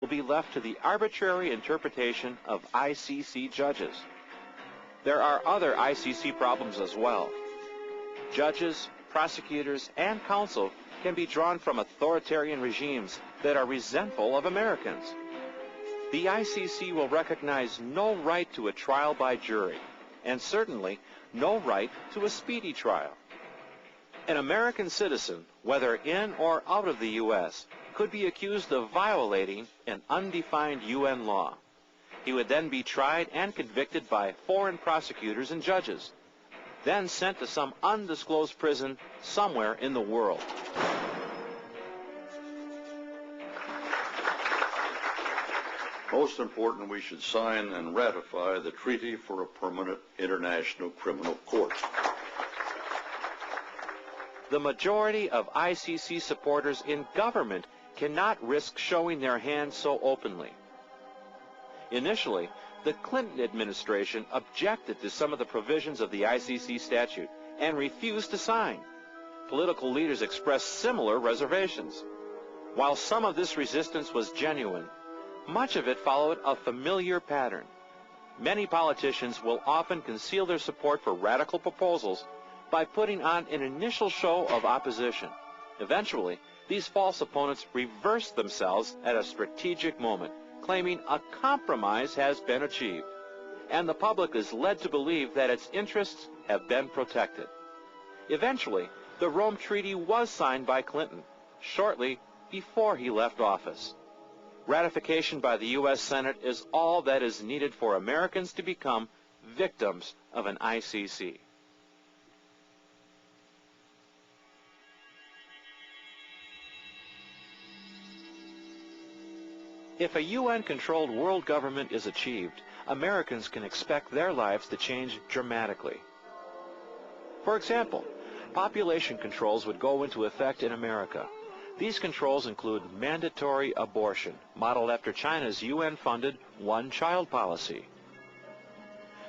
will be left to the arbitrary interpretation of ICC judges. There are other ICC problems as well. Judges, prosecutors, and counsel can be drawn from authoritarian regimes that are resentful of Americans. The ICC will recognize no right to a trial by jury, and certainly no right to a speedy trial. An American citizen, whether in or out of the U.S., could be accused of violating an undefined UN law. He would then be tried and convicted by foreign prosecutors and judges, then sent to some undisclosed prison somewhere in the world. Most important, we should sign and ratify the Treaty for a Permanent International Criminal Court. The majority of ICC supporters in government cannot risk showing their hand so openly. Initially, the Clinton administration objected to some of the provisions of the ICC statute and refused to sign. Political leaders expressed similar reservations. While some of this resistance was genuine, much of it followed a familiar pattern. Many politicians will often conceal their support for radical proposals by putting on an initial show of opposition. Eventually, these false opponents reverse themselves at a strategic moment, claiming a compromise has been achieved, and the public is led to believe that its interests have been protected. Eventually, the Rome Treaty was signed by Clinton, shortly before he left office. Ratification by the U.S. Senate is all that is needed for Americans to become victims of an ICC. If a UN-controlled world government is achieved, Americans can expect their lives to change dramatically. For example, population controls would go into effect in America. These controls include mandatory abortion, modeled after China's UN-funded one-child policy.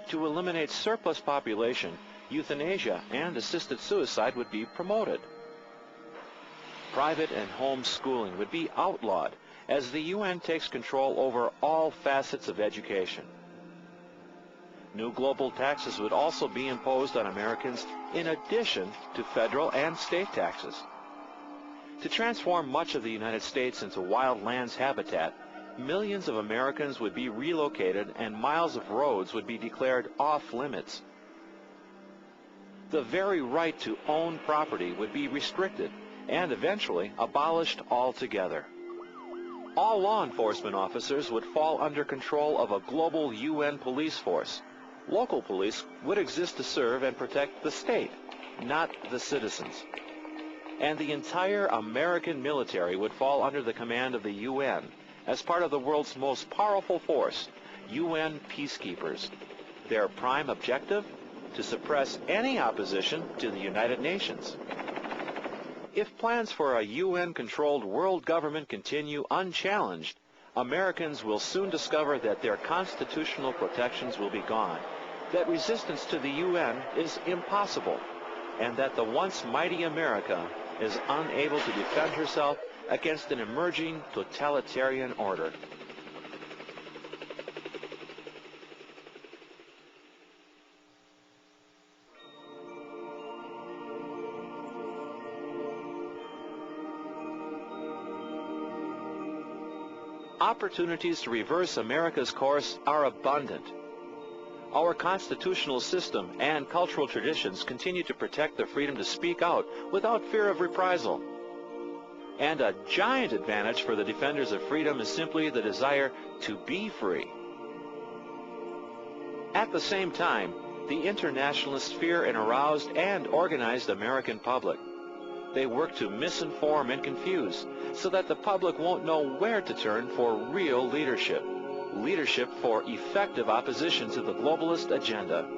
To eliminate surplus population, euthanasia and assisted suicide would be promoted. Private and home schooling would be outlawed, as the UN takes control over all facets of education. New global taxes would also be imposed on Americans in addition to federal and state taxes. To transform much of the United States into wild lands habitat, millions of Americans would be relocated and miles of roads would be declared off limits. The very right to own property would be restricted and eventually abolished altogether. All law enforcement officers would fall under control of a global UN police force. Local police would exist to serve and protect the state, not the citizens. And the entire American military would fall under the command of the UN as part of the world's most powerful force, UN peacekeepers. Their prime objective? To suppress any opposition to the United Nations. If plans for a UN-controlled world government continue unchallenged, Americans will soon discover that their constitutional protections will be gone, that resistance to the UN is impossible, and that the once mighty America is unable to defend herself against an emerging totalitarian order. Opportunities to reverse America's course are abundant. Our constitutional system and cultural traditions continue to protect the freedom to speak out without fear of reprisal. And a giant advantage for the defenders of freedom is simply the desire to be free. At the same time, the internationalists fear an aroused and organized American public. They work to misinform and confuse so that the public won't know where to turn for real leadership. Leadership for effective opposition to the globalist agenda.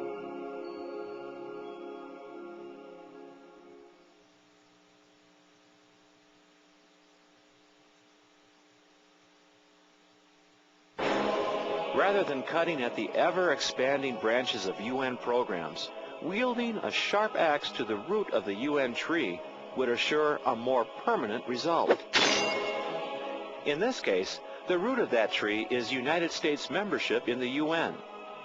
Rather than cutting at the ever-expanding branches of UN programs, wielding a sharp axe to the root of the UN tree would assure a more permanent result. In this case, The root of that tree is United States membership in the UN.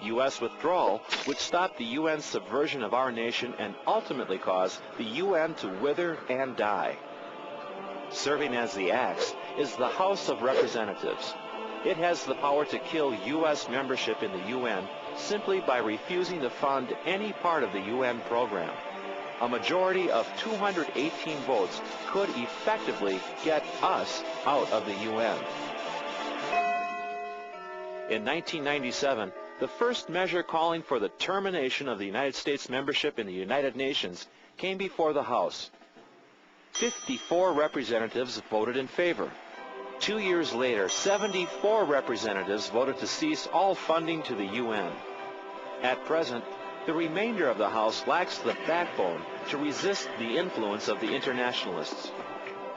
U.S. withdrawal would stop the UN's subversion of our nation and ultimately cause the UN to wither and die. Serving as the axe is the House of Representatives. It has the power to kill U.S. membership in the UN simply by refusing to fund any part of the UN program. A majority of 218 votes could effectively get us out of the UN. In 1997, the first measure calling for the termination of the United States membership in the United Nations came before the House. 54 representatives voted in favor. 2 years later, 74 representatives voted to cease all funding to the UN. At present, the remainder of the House lacks the backbone to resist the influence of the internationalists.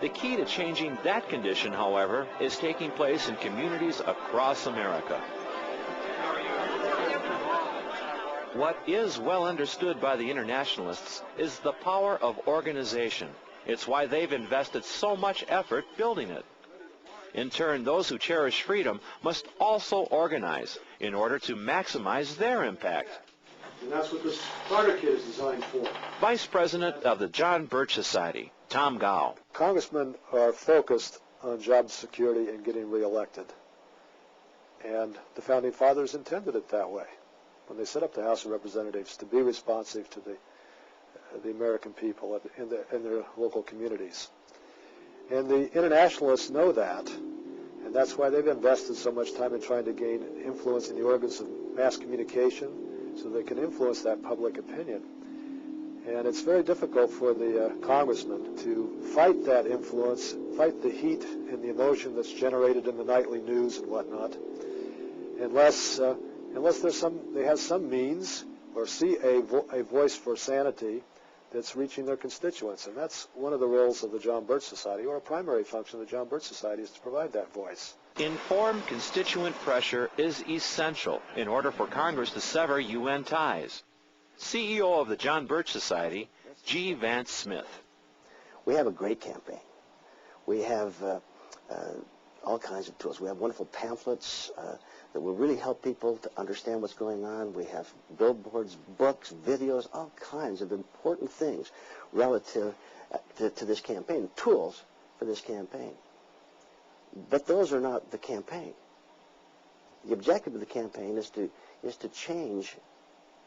The key to changing that condition, however, is taking place in communities across America. What is well understood by the internationalists is the power of organization. It's why they've invested so much effort building it. In turn, those who cherish freedom must also organize in order to maximize their impact. And that's what this Starter Kit is designed for. Vice President of the John Birch Society, Tom Gow. Congressmen are focused on job security and getting reelected. And the Founding Fathers intended it that way when they set up the House of Representatives, to be responsive to the American people in their local communities. And the internationalists know that, and that's why they've invested so much time in trying to gain influence in the organs of mass communication so they can influence that public opinion. And it's very difficult for the congressmen to fight that influence, fight the heat and the emotion that's generated in the nightly news and whatnot, unless they have some means or see a voice for sanity that's reaching their constituents. And that's one of the roles of the John Birch Society, or a primary function of the John Birch Society, is to provide that voice. Informed constituent pressure is essential in order for Congress to sever UN ties. CEO of the John Birch Society, G. Vance Smith. We have a great campaign. We have all kinds of tools. We have wonderful pamphlets that will really help people to understand what's going on. We have billboards, books, videos, all kinds of important things relative to this campaign, tools for this campaign. But those are not the campaign. The objective of the campaign is to change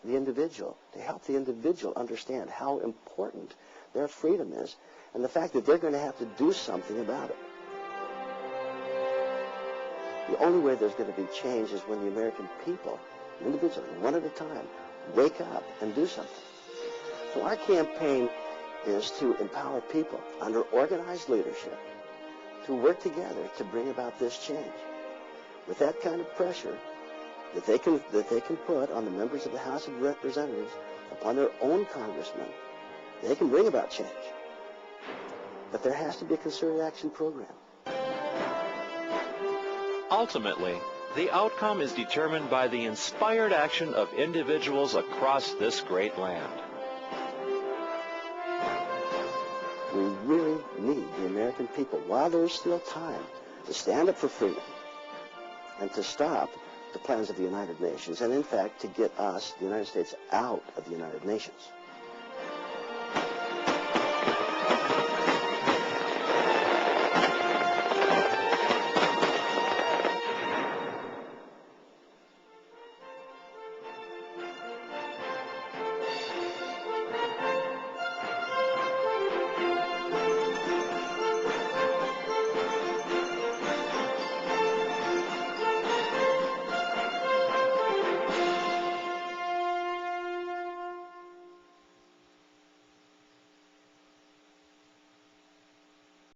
the individual, to help the individual understand how important their freedom is and the fact that they're going to have to do something about it. The only way there's going to be change is when the American people, individually, one at a time, wake up and do something. So our campaign is to empower people under organized leadership to work together to bring about this change. With that kind of pressure that they can put on the members of the House of Representatives, upon their own congressmen, they can bring about change. But there has to be a concerted action program. Ultimately, the outcome is determined by the inspired action of individuals across this great land. We really need the American people, while there's still time, to stand up for freedom and to stop the plans of the United Nations, and in fact to get us, the United States, out of the United Nations.